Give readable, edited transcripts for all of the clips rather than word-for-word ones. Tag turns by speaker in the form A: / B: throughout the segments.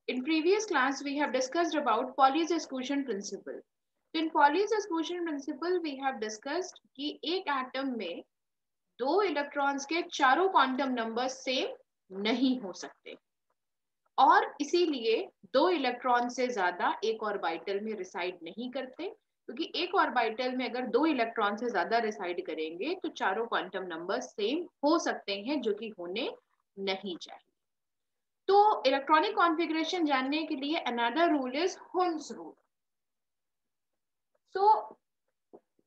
A: In previous class, we have discussed about Pauli's exclusion principle. So in Pauli's exclusion principle, we have discussed कि एक atom में दो electrons के चारों quantum number same नहीं हो सकते और इसीलिए दो इलेक्ट्रॉन से ज्यादा एक ऑर्बिटल में रिसाइड नहीं करते, क्योंकि एक ऑर्बिटल में अगर दो इलेक्ट्रॉन से ज्यादा रिसाइड करेंगे तो चारों क्वांटम नंबर सेम हो सकते हैं, जो कि होने नहीं चाहिए। तो इलेक्ट्रॉनिक कॉन्फ़िगरेशन जानने के लिए another rule is Hund's rule. So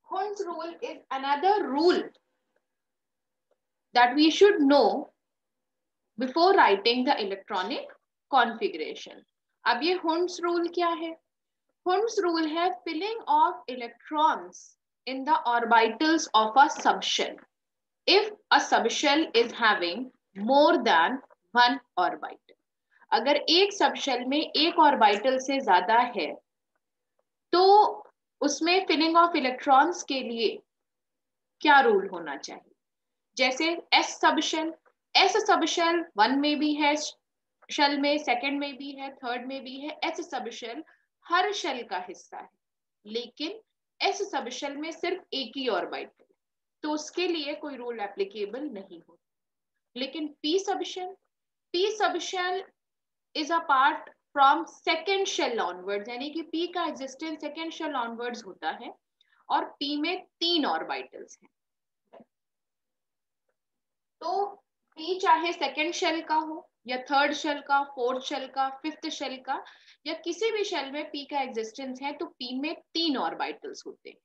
A: Hund's rule is another rule that we should know before writing the electronic configuration. अब ये हुन्स रूल क्या है? हुन्स रूल है filling of electrons in the orbitals of a subshell if a subshell is having more than one orbital। अगर एक subshell में एक orbital से ज्यादा है तो उसमें फिलिंग ऑफ इलेक्ट्रॉन्स के लिए क्या रूल होना चाहिए? जैसे एस सबशेल, एस सबशेल 1 में भी है, शेल में सेकंड में भी है, थर्ड में भी है। एस सबशेल हर शेल का हिस्सा है, लेकिन एस सबशेल में सिर्फ एक ही ऑर्बिटल, तो उसके लिए कोई रूल एप्लीकेबल नहीं हो। लेकिन P subshell is a part from second shell onwards, यानी कि P का एग्जिस्टेंस सेकेंड शेल ऑनवर्ड्स होता है और P में 3 ऑर्बिटल्स हैं। तो P चाहे सेकेंड शेल का हो या थर्ड शेल का, फोर्थ शेल का, फिफ्थ शेल का, या किसी भी शेल में P का एग्जिस्टेंस है तो P में 3 ऑर्बिटल्स होते हैं।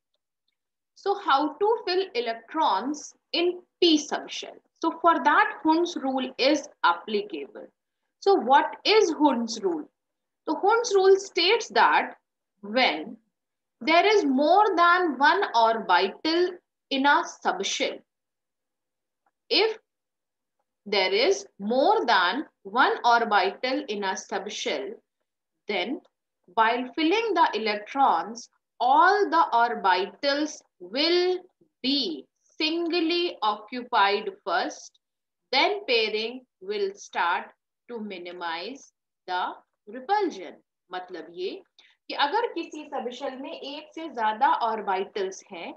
A: So how to fill electrons in P subshell? So for that Hund's rule is applicable. So what is Hund's rule? The Hund's rule states that when there is more than one orbital in a subshell, if there is more than one orbital in a subshell, then while filling the electrons, all the orbitals will be singly occupied first, then pairing will start to minimize the repulsion। मतलब ये कि अगर किसी subshell में एक से ज्यादा orbitals हैं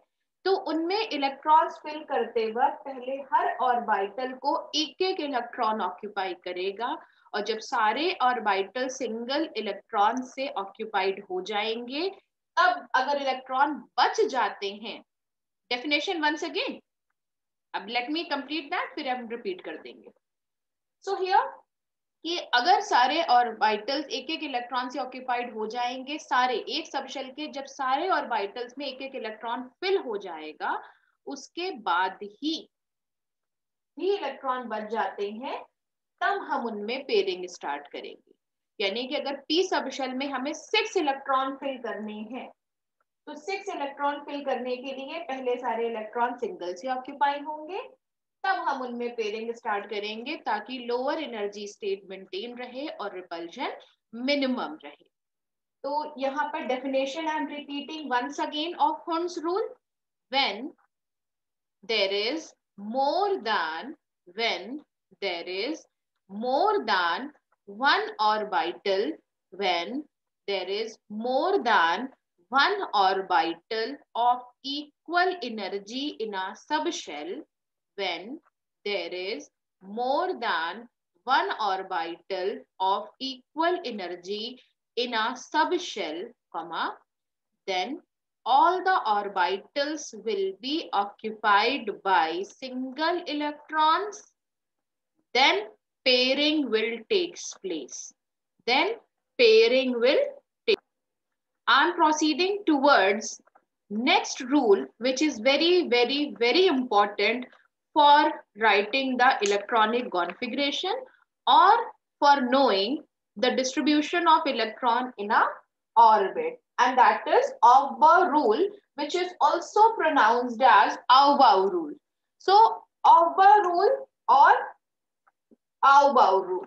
A: तो उनमें इलेक्ट्रॉन्स फिल करते वक्त पहले हर ऑर्बिटल को एक एक इलेक्ट्रॉन ऑक्यूपाई करेगा, और जब सारे ऑर्बिटल सिंगल इलेक्ट्रॉन से ऑक्यूपाइड हो जाएंगे तब अगर इलेक्ट्रॉन बच जाते हैं, डेफिनेशन वंस अगेन, अब लेट मी कंप्लीट दैट, फिर हम रिपीट कर देंगे। सो हियर कि अगर सारे ऑर्बिटल्स एक एक इलेक्ट्रॉन से ऑक्यूपाइड हो जाएंगे, सारे एक सबशेल के जब सारे ऑर्बिटल्स में एक एक इलेक्ट्रॉन फिल हो जाएगा, उसके बाद ही इलेक्ट्रॉन बच जाते हैं, तब हम उनमें पेयरिंग स्टार्ट करेंगे। यानी कि अगर पी सबशेल में हमें 6 इलेक्ट्रॉन फिल करने हैं तो 6 इलेक्ट्रॉन फिल करने के लिए पहले सारे इलेक्ट्रॉन सिंगल से ऑक्यूपाई होंगे, तब हम उनमें पेयरिंग स्टार्ट करेंगे ताकि लोअर एनर्जी स्टेट मेंटेन रहे और रिपल्शन मिनिमम रहे। तो यहाँ पर definition I am repeating once again of Hund's rule. When there is more than one orbital, when there is more than one orbital of equal energy in a subshell, when there is more than one orbital of equal energy in a subshell, then all the orbitals will be occupied by single electrons, then pairing will take place. I'm proceeding towards next rule, which is very important for writing the electronic configuration or for knowing the distribution of electron in a orbit, and that is Aufbau rule, which is also pronounced as Aufbau rule. So Aufbau rule or Aufbau rule.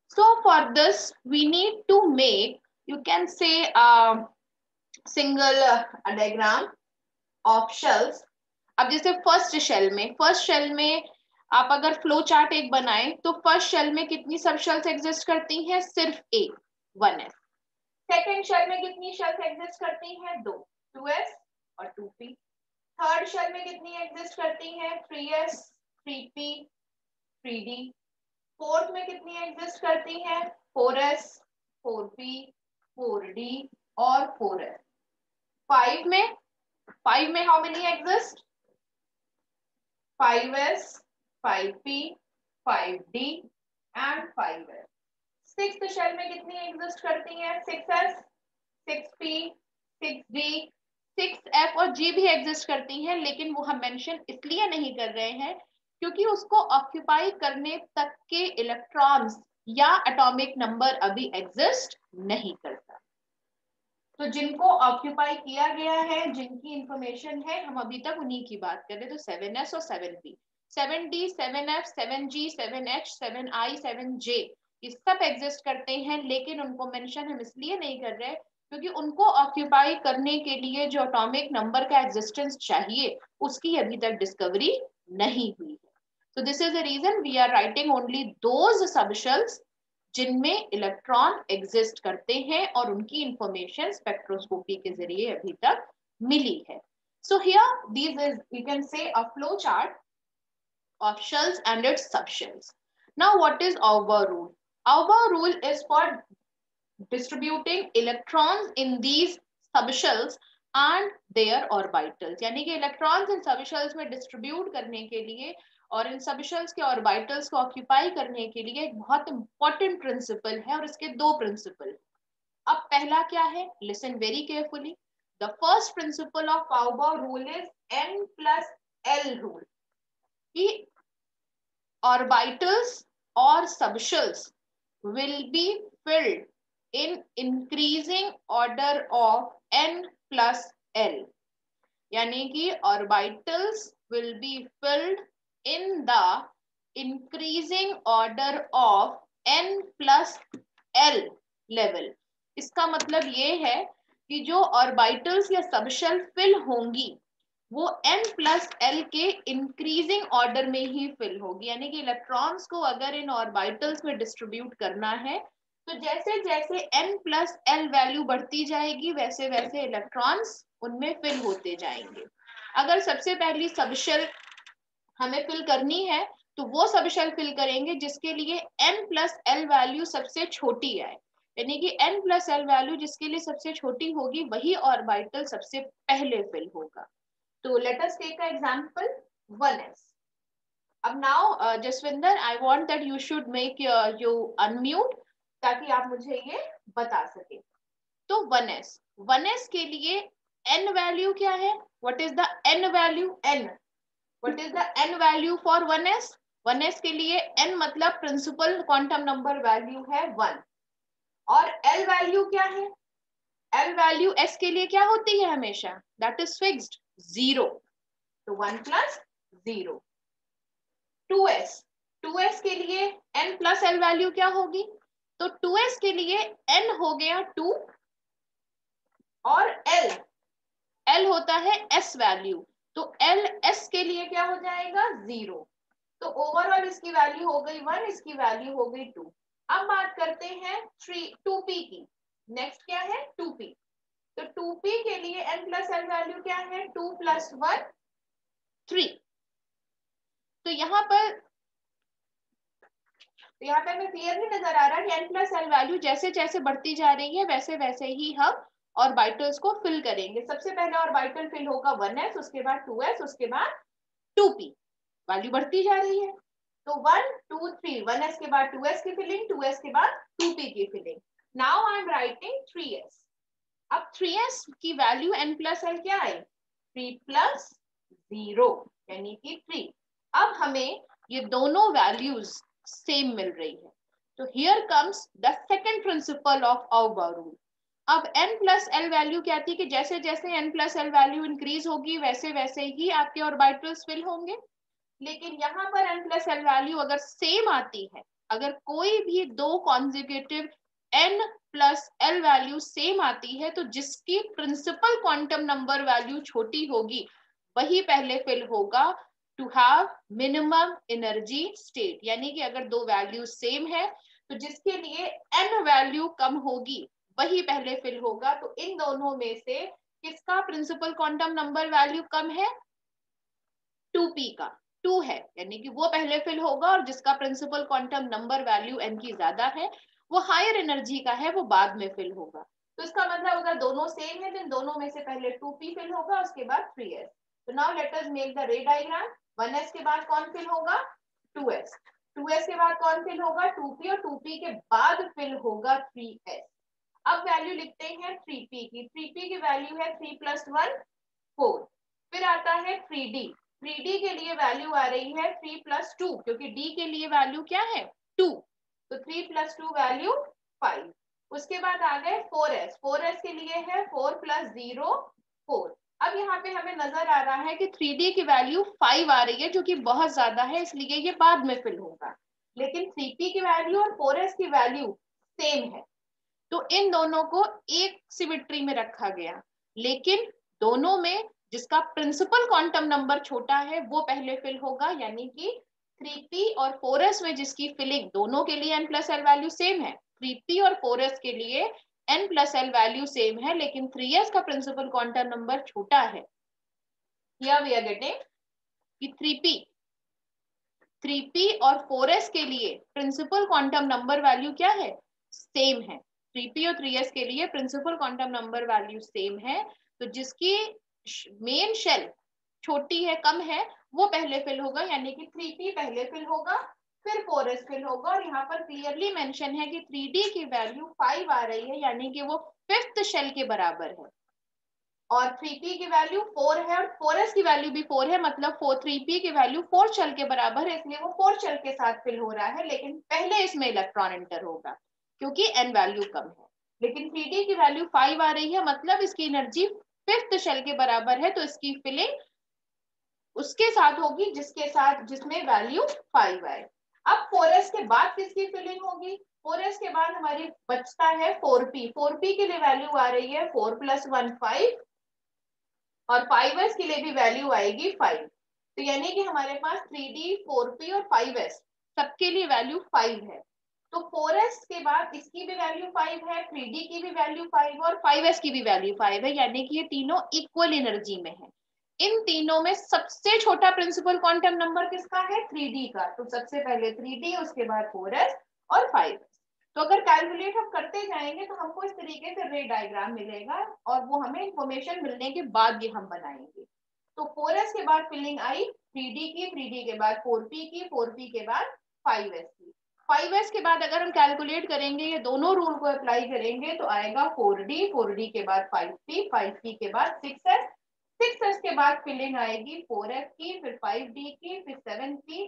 A: So for this we need to make, you can say, a single diagram of shells। अब जैसे first shell में आप अगर flow chart एक बनाएं तो first shell में कितनी सब शेल्स एग्जिस्ट करती हैं? सिर्फ एक, 1s। सेकेंड शेल में कितनी शेल्स एग्जिस्ट करती हैं? 2, 2s और 2p। थर्ड शेल में कितनी एग्जिस्ट करती हैं? 3s, 3p, 3d। फोर्थ में कितनी एग्जिस्ट करती हैं? 4s, 4p, 4d और 4s। फाइव में how many exist? 5s, 5p, 5d and 5s। Sixth shell में कितनी एग्जिस्ट करती हैं? 6s, 6p, 6d, 6f और g भी एग्जिस्ट करती हैं, लेकिन वो हम मेंशन इसलिए नहीं कर रहे हैं क्योंकि उसको ऑक्यूपाई करने तक के इलेक्ट्रॉन्स या एटॉमिक नंबर अभी एग्जिस्ट नहीं करता। तो जिनको ऑक्यूपाई किया गया है, जिनकी इंफॉर्मेशन है, हम अभी तक उन्हीं की बात कर रहे हैं। तो 7s और 7p, 7d, 7f, 7g, 7h, 7i, 7j ये सब एग्जिस्ट करते हैं, लेकिन उनको मेंशन हम इसलिए नहीं कर रहे क्योंकि उनको ऑक्यूपाई करने के लिए जो एटॉमिक नंबर का एग्जिस्टेंस चाहिए उसकी अभी तक डिस्कवरी नहीं हुई है। So this is the reason we are writing only those subshells जिनमें इलेक्ट्रॉन एग्जिस्ट करते हैं और उनकी इंफॉर्मेशन स्पेक्ट्रोस्कोपी के जरिए अभी तक मिली है। So here this is you can से a flow chart of shells and its subshells. Now what is Auber rule? Auber rule is for distributing electrons in these subshells and their orbitals. यानी कि electrons in subshells में distribute करने के लिए और इन subshells के orbitals को occupy करने के लिए एक बहुत इंपॉर्टेंट प्रिंसिपल है और इसके दो प्रिंसिपल। अब पहला क्या है? Listen very carefully. The first principle of Aufbau rule is n+l rule कि orbitals or subshells will be filled in increasing order of n+l। यानी कि orbitals will be filled in the increasing order of n+l level। इसका मतलब ये है कि जो orbitals या subshell fill होंगी वो n+l के इंक्रीजिंग ऑर्डर में ही फिल होगी। यानी कि इलेक्ट्रॉन्स को अगर इन ऑर्बिटल्स में डिस्ट्रीब्यूट करना है तो जैसे जैसे n+l वैल्यू बढ़ती जाएगी वैसे वैसे इलेक्ट्रॉन्स उनमें फिल होते जाएंगे। अगर सबसे पहली सबशेल हमें फिल करनी है तो वो सबशेल फिल करेंगे जिसके लिए n+l वैल्यू सबसे छोटी आए। यानी कि n+l वैल्यू जिसके लिए सबसे छोटी होगी वही ऑर्बिटल सबसे पहले फिल होगा। So let us take an example 1s. अब now Jaswinder I want that you should make you unmute ताकि आप मुझे ये बता सके। तो 1s के लिए n वैल्यू क्या है? What is the n value? n. What is the n value for 1s? 1s के लिए n मतलब प्रिंसिपल क्वांटम नंबर वैल्यू है 1 और l वैल्यू क्या है? l वैल्यू s के लिए क्या होती है हमेशा? That is fixed 0। तो 1+0। 2s के लिए n+l वैल्यू क्या होगी? तो 2s के लिए n हो गया 2 और l होता है s वैल्यू, तो l s के लिए क्या हो जाएगा? 0। तो ओवरऑल इसकी वैल्यू हो गई 1, इसकी वैल्यू हो गई 2। अब बात करते हैं 2p की। नेक्स्ट क्या है? 2p। तो 2p के लिए n+l वैल्यू क्या है? 2 + 1 3। तो यहाँ पर हमें क्लियर नहीं नजर आ रहा कि n+l वैल्यू जैसे जैसे बढ़ती जा रही है वैसे वैसे ही हम ऑर्बिटल्स को फिल करेंगे। सबसे पहले ऑर्बिटल फिल होगा 1s, उसके बाद 2s, उसके बाद 2p। वैल्यू बढ़ती जा रही है तो 1 2 3, 1s के बाद 2s की फिलिंग, 2s के बाद 2p की filling. Now I am writing 3s। अब 3s की वैल्यू n+l क्या है? 3 + 0 यानी कि 3। अब हमें ये दोनों वैल्यूज सेम मिल रही है। तो here comes the second principle of Aufbau rule. अब n+l वैल्यू क्या थी कि जैसे जैसे n+l वैल्यू इंक्रीज होगी वैसे वैसे ही आपके ऑर्बिटल्स फिल होंगे। लेकिन यहाँ पर n+l वैल्यू अगर सेम आती है, अगर कोई भी दो कॉन्जिक्यूटिव n+l वैल्यू सेम आती है तो जिसकी प्रिंसिपल क्वांटम नंबर वैल्यू छोटी होगी वही पहले फिल होगा to have minimum energy state, यानी कि अगर दो वैल्यू सेम है तो जिसके लिए n वैल्यू कम होगी वही पहले फिल होगा। तो इन दोनों में से किसका प्रिंसिपल क्वांटम नंबर वैल्यू कम है? 2p का। 2 है यानी कि वो पहले फिल होगा, और जिसका principal quantum number value n की ज्यादा है वो हायर एनर्जी का है, वो बाद में फिल होगा। तो इसका मतलब अगर दोनों सेम है तो इन दोनों में से पहले 2p फिल होगा, उसके बाद 3s। तो now let us make the रे डायग्राम। 1s के बाद कौन फिल होगा? 2s। 2s के बाद कौन फिल होगा? 2p, और 2p के बाद फिल होगा 3s। अब वैल्यू लिखते हैं 3p की। 3p की वैल्यू है 3 + 1 4। फिर आता है 3d। 3d के लिए वैल्यू आ रही है 3 + 2, क्योंकि d के लिए वैल्यू क्या है? 2। तो 3 + 2 वैल्यू 5। उसके बाद आ गए 4s। 4s के लिए है 4 + 0 4। अब यहाँ पे हमें नजर आ रहा है कि 3d की वैल्यू 5 आ रही है, जो कि बहुत ज्यादा है, इसलिए ये बाद में फिल होगा। लेकिन 3p की वैल्यू और 4s की वैल्यू सेम है, तो इन दोनों को एक सिमेट्री में रखा गया। लेकिन दोनों में जिसका प्रिंसिपल क्वांटम नंबर छोटा है वो पहले फिल होगा, यानी कि 3p और 4s में जिसकी फिलिंग दोनों के लिए n + l वैल्यू सेम है। 3p और 4s के लिए n + l वैल्यू सेम है, लेकिन 3s का प्रिंसिपल क्वांटम नंबर छोटा है। Here we are getting कि 3p और 4s के लिए प्रिंसिपल क्वांटम नंबर वैल्यू क्या है? सेम है। 3p और 3s के लिए principal quantum number value same है, तो जिसकी मेन शेल छोटी है, कम है, वो पहले फिल होगा, यानी कि 3p पहले फिल होगा, फिर 4s फिल होगा। और यहाँ पर क्लियरली मेंशन है कि 3d की वैल्यू 5 आ रही है, यानी कि वो 5th शेल के बराबर है, और 3p की वैल्यू 4 है, और 4s की वैल्यू भी 4 है, मतलब 3p की वैल्यू 4 शेल के बराबर है, इसलिए वो 4 शेल के साथ फिल हो रहा है। लेकिन पहले इसमें इलेक्ट्रॉन एंटर होगा क्योंकि n वैल्यू कम है। लेकिन 3d की वैल्यू 5 आ रही है, मतलब इसकी एनर्जी 5th शेल के बराबर है, तो इसकी फिलिंग उसके साथ होगी जिसमें वैल्यू 5 आए। अब 4s के बाद किसकी फिलिंग होगी? 4s के बाद हमारी बचता है 4p। 4p के लिए वैल्यू आ रही है 4 + 1 5, और 5s के लिए भी वैल्यू आएगी 5। तो यानी कि हमारे पास 3d 4p और 5s सबके लिए वैल्यू 5 है। तो 4s के बाद इसकी भी वैल्यू 5 है, 3d की भी वैल्यू 5 और 5s की भी वैल्यू 5 है, यानी कि ये तीनों इक्वल एनर्जी में है। इन तीनों में सबसे छोटा प्रिंसिपल क्वांटम नंबर किसका है? 3d का। तो सबसे पहले 3d, उसके बाद 4s और 5s। तो अगर कैलकुलेट हम करते जाएंगे तो हमको इस तरीके से रे डायग्राम मिलेगा, और वो हमें इंफॉर्मेशन मिलने के बाद ये हम बनाएंगे। तो 4s के बाद फिलिंग आई 3d की, 3d के बाद 4p की, 4p के बाद 5s की। 5s के बाद अगर हम कैलकुलेट करेंगे, ये दोनों रूल को अप्लाई करेंगे, तो आएगा 4d, 4d के बाद 5p, 5p के बाद 6s, 6s के बाद फिलिंग आएगी 4s की, फिर 5d की, फिर 7p,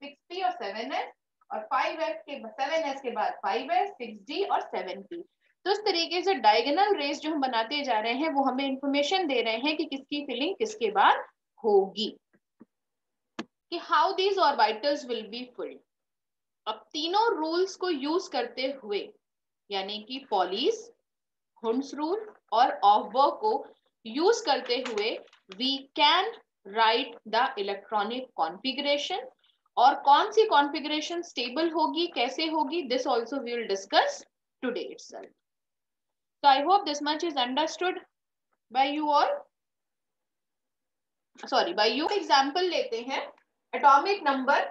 A: 6p और 7s, और 7s के बाद 5s, 6d और 7p। तो इस तरीके से डायगोनल रेस जो हम बनाते जा रहे हैं वो हमें इंफॉर्मेशन दे रहे हैं कि किसकी फिलिंग किसके बाद होगी, कि how these orbitals will be filled. अब तीनों रूल्स को यूज करते हुए, यानी कि पॉलीज, हुंड्स रूल और ऑफबर्ग को यूज करते हुए, we can write the electronic configuration. और कौन सी कॉन्फ़िगरेशन स्टेबल होगी, कैसे होगी, this also we will discuss today itself. So I hope this much is understood by you all. Sorry, by you. Example लेते हैं एटॉमिक नंबर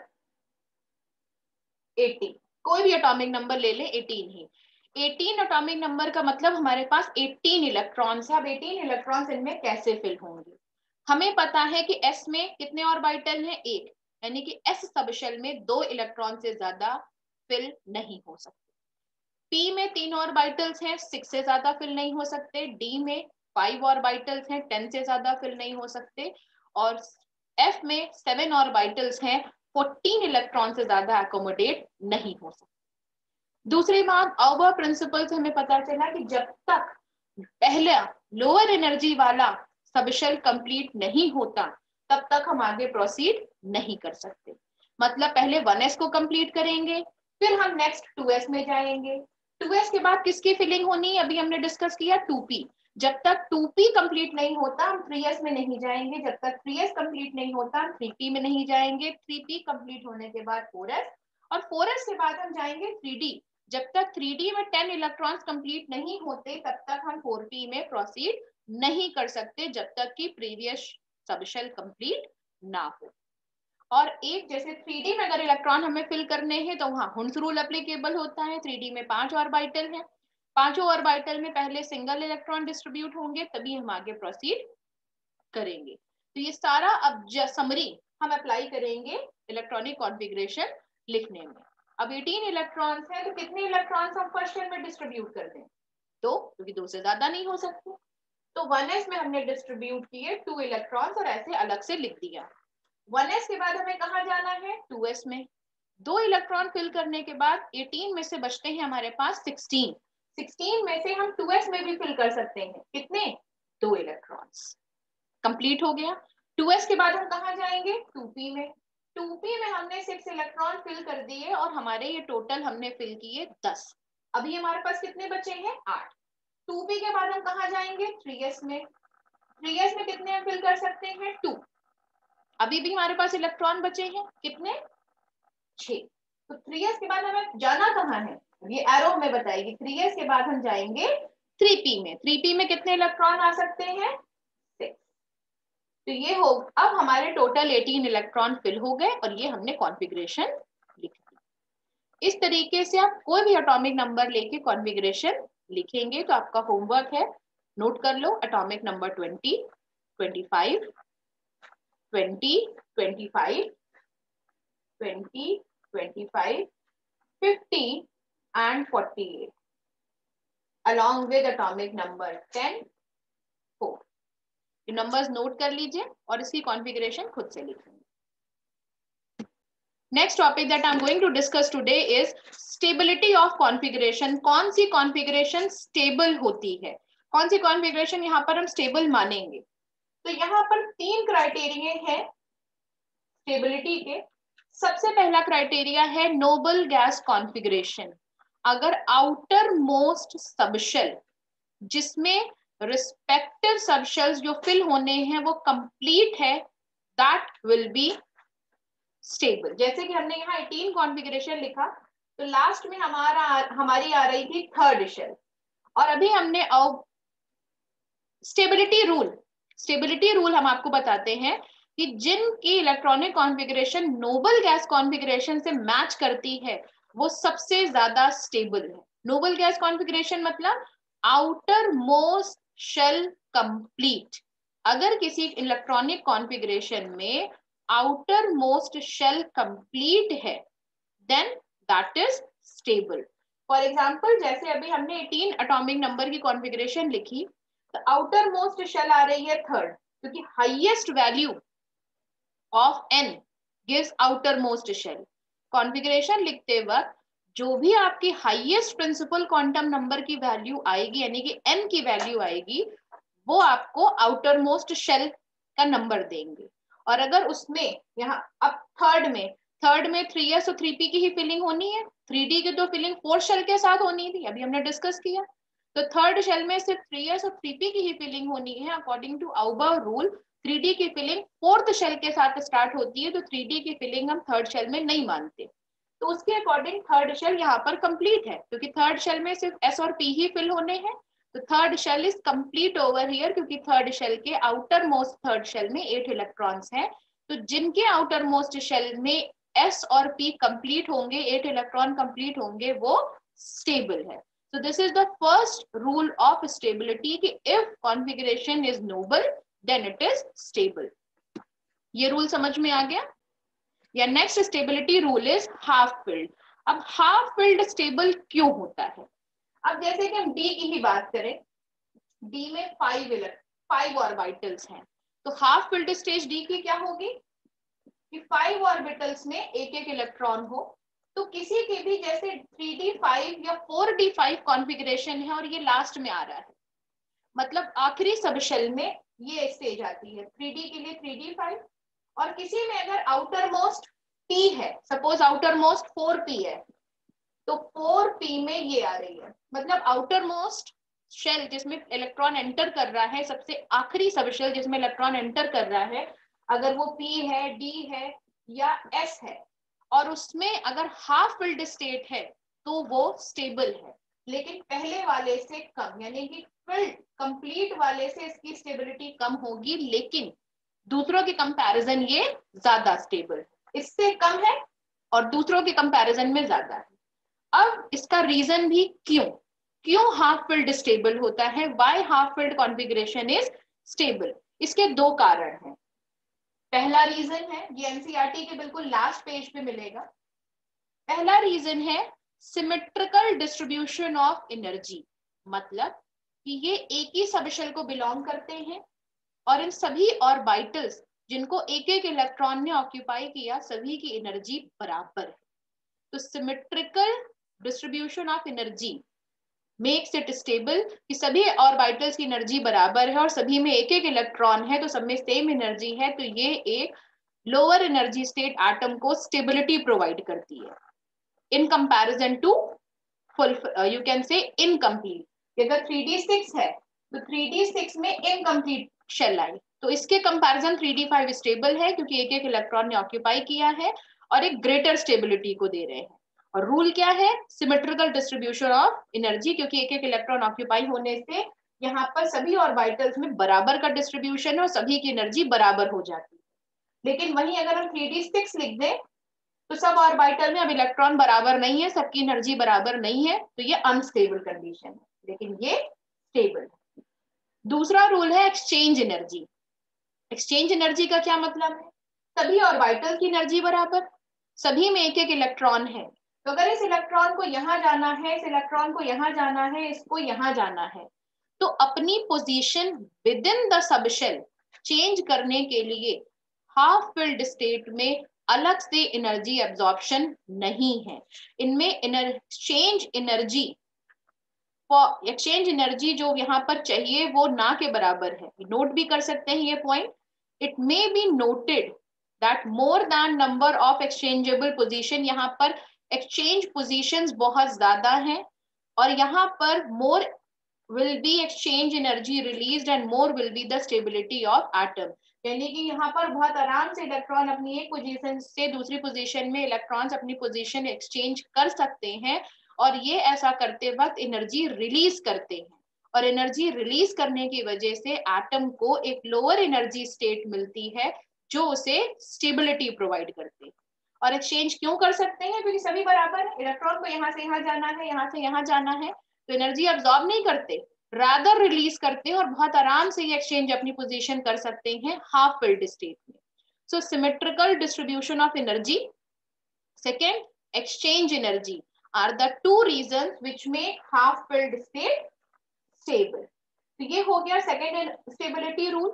A: 18। कोई भी एटॉमिक नंबर ले लें, 18 ही। 18 एटॉमिक नंबर का मतलब हमारे पास 18 इलेक्ट्रॉन्स है। अब 18 इलेक्ट्रॉन्स इनमें कैसे फिल होंगे? हमें पता है कि s में कितने ऑर्बिटल हैं? 1, यानी कि s सबशेल में 2 इलेक्ट्रॉन से ज्यादा फिल नहीं हो सकते। p में 3 ऑर्बिटल्स हैं, 6 से ज्यादा फिल नहीं हो सकते। d में 5 ऑर्बिटल्स हैं, 10 से ज्यादा फिल नहीं हो सकते। और f में 7 ऑर्बिटल्स हैं, 14 इलेक्ट्रॉन से ज्यादा अकोमोडेट नहीं हो सकते। दूसरी बात, ऑबर प्रिंसिपल से हमें पता चला कि जब तक पहला लोअर एनर्जी वाला सबशेल कंप्लीट नहीं होता तब तक हम आगे प्रोसीड नहीं कर सकते। मतलब पहले 1s को कंप्लीट करेंगे, फिर हम नेक्स्ट 2s में जाएंगे। 2s के बाद किसकी फिलिंग होनी है? अभी हमने डिस्कस किया 2p। जब तक 2p कंप्लीट नहीं होता हम 3s में नहीं जाएंगे, जब तक 3s कंप्लीट नहीं होता हम 3p में नहीं जाएंगे, 3p कंप्लीट होने के बाद 4s, और 4s के बाद हम जाएंगे 3d। जब तक 3d में 10 इलेक्ट्रॉन्स कंप्लीट नहीं होते तब तक हम 4p में प्रोसीड नहीं कर सकते, जब तक कि प्रीवियस सबशेल कंप्लीट ना हो। और एक जैसे 3d में अगर इलेक्ट्रॉन हमें फिल करने हैं तो वहां हुंस रूल एप्लीकेबल होता है। 3d में 5 ऑर्बिटल है, पांचों ऑर्बिटल में पहले सिंगल इलेक्ट्रॉन डिस्ट्रीब्यूट होंगे, तभी हम आगे प्रोसीड करेंगे। तो ये सारा अब समरी हम अप्लाई करेंगे इलेक्ट्रॉनिक कॉन्फ़िगरेशन लिखने में। अब 18 इलेक्ट्रॉन्स हैं, तो कितने इलेक्ट्रॉन्स हम फर्स्ट शेल में डिस्ट्रीब्यूट कर दें? 2, क्योंकि 2 से ज्यादा नहीं हो सकते। तो 1s में हमने डिस्ट्रीब्यूट किए 2 इलेक्ट्रॉन्स और ऐसे अलग से लिख दिया। 1s के बाद हमें कहाँ जाना है? 2s में। 2 इलेक्ट्रॉन फिल करने के बाद 18 में से बचते हैं हमारे पास 16। 16 में से हम 2s में भी फिल कर सकते हैं। कितने? 2 इलेक्ट्रॉन्स। कंप्लीट हो गया। 2s के बाद हम कहाँ जाएंगे? 2p में। 2p में हमने 6 इलेक्ट्रॉन फिल कर दिए और हमारे ये टोटल हमने फिल किए 10। अभी हमारे पास कितने बचे हैं? 8। 2p के बाद हम कहाँ जाएंगे? 3s में। 3s में कितने हम फिल कर सकते हैं? 2। अभी भी हमारे पास इलेक्ट्रॉन बचे हैं कितने? 6। तो 3s के बाद हमें जाना कहाँ है? ये एरो हमें बताएगी। 3s के बाद हम जाएंगे 3p में। 3p में कितने इलेक्ट्रॉन आ सकते हैं? 6। तो ये हो, अब हमारे टोटल 18 इलेक्ट्रॉन फिल हो गए और ये हमने कॉन्फ़िगरेशन लिख दी। इस तरीके से आप कोई भी एटॉमिक नंबर लेके कॉन्फ़िगरेशन लिखेंगे। तो आपका होमवर्क है, नोट कर लो atomic number 20, 25, 20, 25, 20, 25, 50 and 48 along with atomic number 10, 4। ये नंबर्स नोट कर लीजिए और इसकी कॉन्फ़िगरेशन खुद से लिखेंगे। Next topic that I am going to discuss today is stability of configuration. कौन सी कॉन्फ़िगरेशन स्टेबल होती है? कौन सी कॉन्फ़िगरेशन यहाँ पर हम स्टेबल मानेंगे? तो यहाँ पर 3 क्राइटेरिया है स्टेबिलिटी के। सबसे पहला क्राइटेरिया है नोबल गैस कॉन्फ़िगरेशन। अगर आउटर मोस्ट सबशेल जिसमें रिस्पेक्टिव सबशेल्स जो फिल होने हैं वो कंप्लीट है, दैट विल बी स्टेबल। जैसे कि हमने यहाँ 18 कॉन्फ़िगरेशन लिखा, तो लास्ट में हमारी आ रही थी थर्ड शेल। और अभी हमने स्टेबिलिटी रूल हम आपको बताते हैं कि जिनकी electronic configuration noble gas configuration से मैच करती है वो सबसे ज्यादा स्टेबल है। नोबल गैस कॉन्फ़िगरेशन मतलब आउटर मोस्ट शेल कंप्लीट। अगर किसी इलेक्ट्रॉनिक कॉन्फ़िगरेशन में आउटर मोस्ट शेल कंप्लीट है then that is stable. For example जैसे अभी हमने 18 एटॉमिक नंबर की कॉन्फ़िगरेशन लिखी, तो आउटर मोस्ट शेल आ रही है थर्ड, क्योंकि highest value of n gives outermost shell. Configuration लिखते वक्त जो भी आपकी हाईएस्ट प्रिंसिपल क्वांटम नंबर की वैल्यू आएगी, यानी कि n की वैल्यू आएगी, वो आपको आउटर मोस्ट शेल का नंबर देंगे। और अगर उसमें यहाँ अब थर्ड में 3s और 3p की ही फिलिंग होनी है, 3d की तो फिलिंग फोर्थ शेल के साथ होनी थी, अभी हमने डिस्कस किया। तो थर्ड शेल में सिर्फ 3s और 3p की ही फिलिंग होनी है। अकॉर्डिंग टू आउबर रूल 3d की फिलिंग फोर्थ शेल के साथ स्टार्ट होती है, तो 3d की फिलिंग हम थर्ड शेल में नहीं मानते। तो उसके अकॉर्डिंग थर्ड शेल यहाँ पर कंप्लीट है, क्योंकि थर्ड शेल में सिर्फ s और p ही फिल होने हैं। तो third shell is complete over here, क्योंकि थर्ड शेल के आउटर मोस्ट थर्ड शेल में 8 इलेक्ट्रॉन्स हैं। तो जिनके आउटर मोस्ट शेल में s और p कंप्लीट होंगे, 8 इलेक्ट्रॉन कंप्लीट होंगे, वो स्टेबल है। So this is the first rule of stability कि if configuration is noble then it is stable। ये रूल समझ में आ गया? या next stability rule is half filled. अब हाफ फिल्ड स्टेबल क्यों होता है? अब जैसे कि हम डी की ही बात करें, डी में 5 ऑर्बिटल्स हैं, तो हाफ फिल्ड स्टेज डी की क्या होगी कि 5 ऑर्बिटल्स में एक एक इलेक्ट्रॉन हो। तो किसी के भी जैसे 3d5 या 4d5 कॉन्फ़िगरेशन है और ये लास्ट में आ रहा है, मतलब आखिरी सबशेल में ये स्टेज आती है 3d के लिए 3d5। और किसी में अगर आउटर मोस्ट p है, सपोज आउटर मोस्ट 4p है, तो 4p में ये आ रही है, मतलब आउटर मोस्ट शेल जिसमें इलेक्ट्रॉन एंटर कर रहा है, सबसे आखिरी सब शेल जिसमें इलेक्ट्रॉन एंटर कर रहा है, अगर वो p है, d है या s है, और उसमें अगर हाफ फिल्ड स्टेट है तो वो स्टेबल है, लेकिन पहले वाले से कम, यानी कि फिल्ड कंप्लीट वाले से इसकी स्टेबिलिटी कम होगी, लेकिन दूसरों के कंपैरिजन ये ज्यादा स्टेबल, इससे कम है और दूसरों के कंपैरिजन में ज्यादा है। अब इसका रीजन भी क्यों हाफ फिल्ड स्टेबल होता है, why half filled configuration is stable, इसके दो कारण हैं। पहला रीजन है, ये एनसीईआरटी के बिल्कुल लास्ट पेज पे मिलेगा। पहला रीजन है सिमेट्रिकल डिस्ट्रीब्यूशन ऑफ एनर्जी, मतलब कि ये एक ही सबशेल को बिलोंग करते हैं और इन सभी ऑर्बिटल्स जिनको एक एक इलेक्ट्रॉन ने ऑक्यूपाई किया, सभी की एनर्जी बराबर है। तो symmetrical distribution of energy makes it stable, कि सभी ऑर्बिटल्स की एनर्जी बराबर है और सभी में एक एक इलेक्ट्रॉन है, तो सब में सेम एनर्जी है, तो ये एक लोअर एनर्जी स्टेट एटम को स्टेबिलिटी प्रोवाइड करती है in comparison to full, you can say incomplete. अगर 3d6 है तो 3d6 में इनकम्प्लीट शेल आई, तो इसके कंपैरिजन 3d5 स्टेबल है क्योंकि एक एक इलेक्ट्रॉन ने ऑक्यूपाई किया है और एक ग्रेटर स्टेबिलिटी को दे रहे हैं। और रूल क्या है, सिमेट्रिकल डिस्ट्रीब्यूशन ऑफ एनर्जी, क्योंकि एक एक इलेक्ट्रॉन ऑक्यूपाई होने से यहाँ पर सभी ऑर्बिटल्स में बराबर का डिस्ट्रीब्यूशन है और सभी की एनर्जी बराबर हो जाती है। लेकिन वहीं अगर हम 3d6 लिख दें तो सब ऑर्बिटल में अब इलेक्ट्रॉन बराबर नहीं है, सबकी एनर्जी बराबर नहीं है, तो ये अनस्टेबल कंडीशन है, लेकिन ये स्टेबल है। दूसरा रूल है एक्सचेंज एनर्जी। एक्सचेंज एनर्जी का क्या मतलब है, सभी ऑर्बिटल की एनर्जी बराबर, सभी में एक एक इलेक्ट्रॉन है, तो अगर इस इलेक्ट्रॉन को यहां जाना है, इस इलेक्ट्रॉन को यहां जाना है, इसको यहां जाना है, तो अपनी position with in the subshell change करने के लिए हाफ फिल्ड स्टेट में अलग से एनर्जी एब्जॉर्प्शन नहीं है। इनमें एक्सचेंज एनर्जी जो यहाँ पर चाहिए वो ना के बराबर है। नोट भी कर सकते हैं ये point, it may be noted that more than number of exchangeable position, यहाँ पर एक्सचेंज पोजीशंस बहुत ज्यादा हैं और यहाँ पर मोर will be exchange energy released and more will be the stability of atom, यानी कि यहाँ पर बहुत आराम से इलेक्ट्रॉन अपनी एक पोजीशन से दूसरी पोजीशन में इलेक्ट्रॉन्स अपनी पोजीशन एक्सचेंज कर सकते हैं, और ये ऐसा करते वक्त एनर्जी रिलीज करते हैं, और एनर्जी रिलीज करने की वजह से एटम को एक लोअर एनर्जी स्टेट मिलती है जो उसे स्टेबिलिटी प्रोवाइड करती है। और एक्सचेंज क्यों कर सकते हैं, क्योंकि सभी बराबर है, इलेक्ट्रॉन को यहाँ से यहाँ जाना है, यहाँ से यहाँ जाना है, तो एनर्जी अब्सॉर्ब नहीं करते, रादर रिलीज करते हैं और बहुत आराम से ये एक्सचेंज अपनी पोजीशन कर सकते हैं हाफ फिल्ड स्टेट में। So symmetrical distribution of energy, second exchange energy are the two reasons which make half filled state stable. तो ये हो गया सेकेंड स्टेबिलिटी रूल।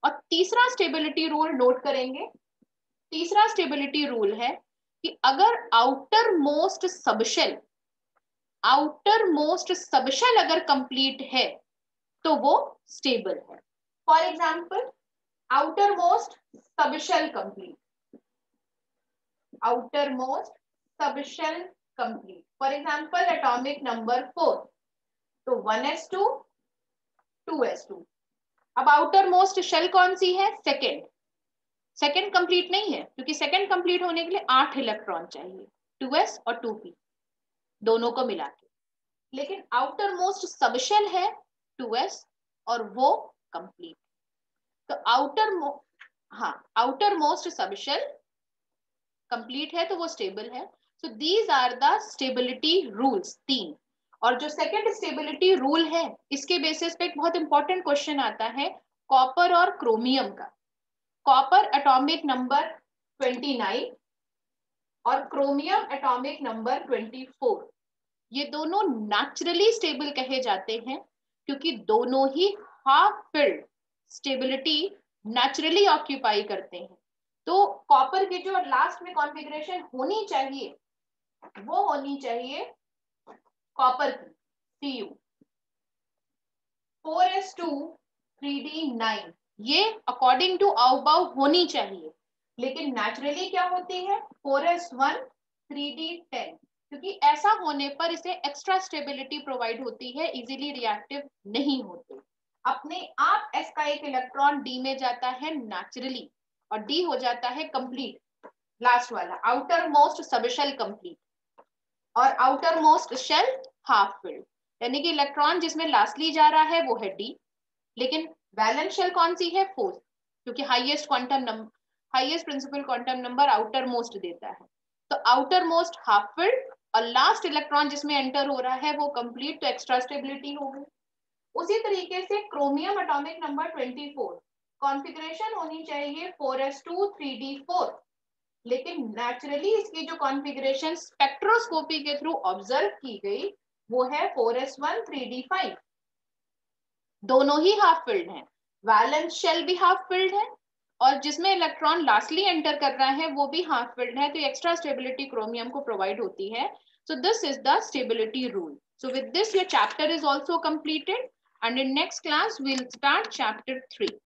A: और तीसरा स्टेबिलिटी रूल नोट करेंगे। तीसरा स्टेबिलिटी रूल है कि अगर आउटर मोस्ट सबशेल अगर कंप्लीट है तो वो स्टेबल है। For example outer most subshell complete, outer most subshell complete, for example atomic number 4, तो 1s2 2s2। अब आउटर मोस्ट शेल कौन सी है, सेकेंड कंप्लीट नहीं है, क्योंकि सेकेंड कंप्लीट होने के लिए 8 इलेक्ट्रॉन चाहिए, 2s और 2p दोनों को मिला के, लेकिन आउटर मोस्ट सबशेल है 2s और वो कंप्लीट। तो आउटर मोस्ट सबशेल कंप्लीट है तो वो स्टेबल है। So these are the stability rules, 3। और जो सेकेंड स्टेबिलिटी रूल है इसके बेसिस पे एक बहुत इंपॉर्टेंट क्वेश्चन आता है कॉपर और क्रोमियम का। कॉपर एटॉमिक नंबर 29 और क्रोमियम एटॉमिक नंबर 24, ये दोनों नेचुरली स्टेबल कहे जाते हैं क्योंकि दोनों ही half filled stability naturally occupy करते हैं। तो कॉपर की जो लास्ट में कॉन्फ़िगरेशन होनी चाहिए वो होनी चाहिए कॉपर की Cu 4s2 3d9, ये अकॉर्डिंग टू आउबाउ होनी चाहिए, लेकिन नेचुरली क्या होती है 4s1 3d10, क्योंकि ऐसा होने पर इसे एक्स्ट्रा स्टेबिलिटी प्रोवाइड होती है, इजीली रिएक्टिव नहीं होते। अपने आप एस का एक इलेक्ट्रॉन डी में जाता है नेचुरली, और डी हो जाता है कंप्लीट, लास्ट वाला outermost subshell complete, और outermost shell half filled. यानी कि इलेक्ट्रॉन जिसमें लास्टली जा रहा है वो है डी, लेकिन वैलेंस शेल कौन सी है, फोर्थ, क्योंकि highest quantum number, highest principal quantum number outermost देता है। तो आउटर मोस्ट हाफ फिल्ड और लास्ट इलेक्ट्रॉन जिसमें एंटर हो रहा है वो कंप्लीट, तो एक्स्ट्रा स्टेबिलिटी हो गई। उसी तरीके से क्रोमियम एटॉमिक नंबर 24, कॉन्फ़िगरेशन होनी चाहिए 4s2 3d4, लेकिन नेचुरली इसकी जो कॉन्फ़िगरेशन स्पेक्ट्रोस्कोपी के थ्रू ऑब्जर्व की गई वो है 4s1 3d5। दोनों ही हाफ फिल्ड हैं, वैलेंस शेल भी हाफ फिल्ड है और जिसमें इलेक्ट्रॉन लास्टली एंटर कर रहा है वो भी हाफ फिल्ड है, तो एक्स्ट्रा स्टेबिलिटी क्रोमियम को प्रोवाइड होती है। So this is the stability rule. So with this your chapter is also completed, and in next class we'll start chapter 3.